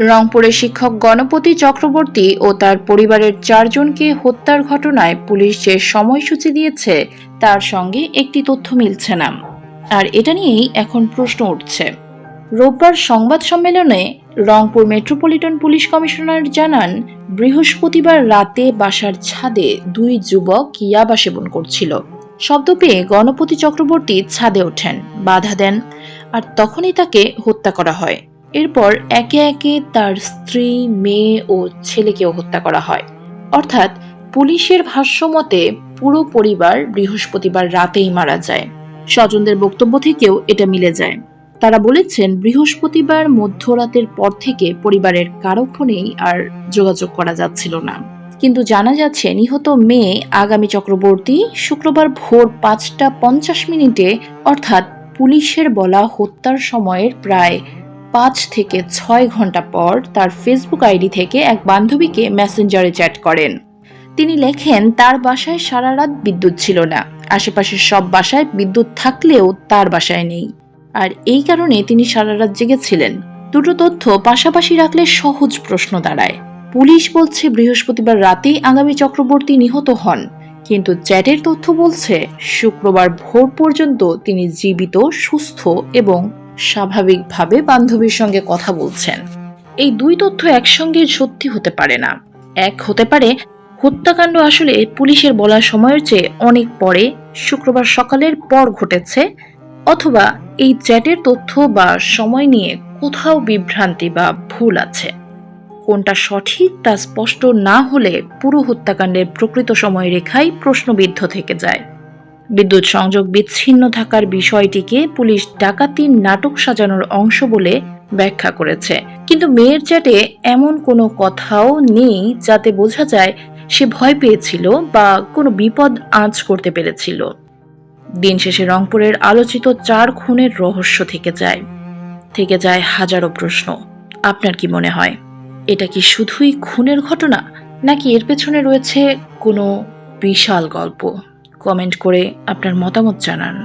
রংপুরের শিক্ষক গণপতি চক্রবর্তী ও তার পরিবারের 4 জনকে হত্যার ঘটনায় পুলিশ যে সময়সূচি দিয়েছে তার সঙ্গে একটি তথ্য মিলছে না, আর এটা নিয়েই এখন প্রশ্ন উঠছে। রোববার সংবাদ সম্মেলনে রংপুর মেট্রোপলিটন পুলিশ কমিশনার জানান, বৃহস্পতিবার রাতে বাসার ছাদে 2 যুবক ইয়াবা সেবন করছিল। শব্দ পেয়ে গণপতি চক্রবর্তী ছাদে ওঠেন, বাধা দেন, আর তখনই তাকে হত্যা করা হয়। এরপর একে একে তার স্ত্রী, মেয়ে ও ছেলেকেও হত্যা করা হয়। অর্থাৎ পুলিশের ভাষ্যমতে পুরো পরিবার বৃহস্পতিবার রাতেই মারা যায়। স্বজনদের বক্তব্য থেকেও এটা মিলে যায়। তারা বলেছেন, বৃহস্পতিবার মধ্যরাতের পর থেকে পরিবারের কারো ফোনেই আর যোগাযোগ করা যাচ্ছিল না। কিন্তু জানা যাচ্ছে নিহত মেয়ে আগামী চক্রবর্তী শুক্রবার ভোর 5টা 50 মিনিটে, অর্থাৎ পুলিশের বলা হত্যার সময়ের প্রায় 5 থেকে 6 ঘন্টা পর তার ফেসবুক আইডি থেকে এক বান্ধবীকে মেসেঞ্জারে চ্যাট করেন। তিনি লেখেন, তার বাসায় সারা রাত বিদ্যুৎ ছিল না, আশেপাশের সব বাসায় বিদ্যুৎ থাকলেও তার বাসায় নেই, আর এই কারণে তিনি সারা রাত জেগেছিলেন। দুটো তথ্য পাশাপাশি রাখলে সহজ প্রশ্ন দাঁড়ায়। পুলিশ বলছে বৃহস্পতিবার রাতেই আগামী চক্রবর্তী নিহত হন, কিন্তু চ্যাটের তথ্য বলছে শুক্রবার ভোর পর্যন্ত তিনি জীবিত, সুস্থ এবং স্বাভাবিকভাবে বান্ধবীর সঙ্গে কথা বলছেন। এই দুই তথ্য একসঙ্গে সত্যি হতে পারে না। এক হতে পারে হত্যাকাণ্ড আসলে পুলিশের বলা সময়ের চেয়ে অনেক পরে, শুক্রবার সকালের পর ঘটেছে, অথবা এই চ্যাটের তথ্য বা সময় নিয়ে কোথাও বিভ্রান্তি বা ভুল আছে। কোনটা সঠিক তা স্পষ্ট না হলে পুরো হত্যাকাণ্ডের প্রকৃত সময়রেখাই প্রশ্নবিদ্ধ থেকে যায়। বিদ্যুৎ সংযোগ বিচ্ছিন্ন থাকার বিষয়টিকে পুলিশ ডাকাতির নাটক সাজানোর অংশ বলে ব্যাখ্যা করেছে, কিন্তু মেয়ের চ্যাটে এমন কোনো কথাও নেই যাতে বোঝা যায় সে ভয় পেয়েছিল বা কোনো বিপদ আঁচ করতে পেরেছিল। দিন শেষে রংপুরের আলোচিত 4 খুনের রহস্য থেকে যায় হাজারো প্রশ্ন। আপনার কি মনে হয়, এটা কি শুধুই খুনের ঘটনা, নাকি এর পেছনে রয়েছে কোনো বিশাল গল্প? কমেন্ট করে আপনার মতামত জানান।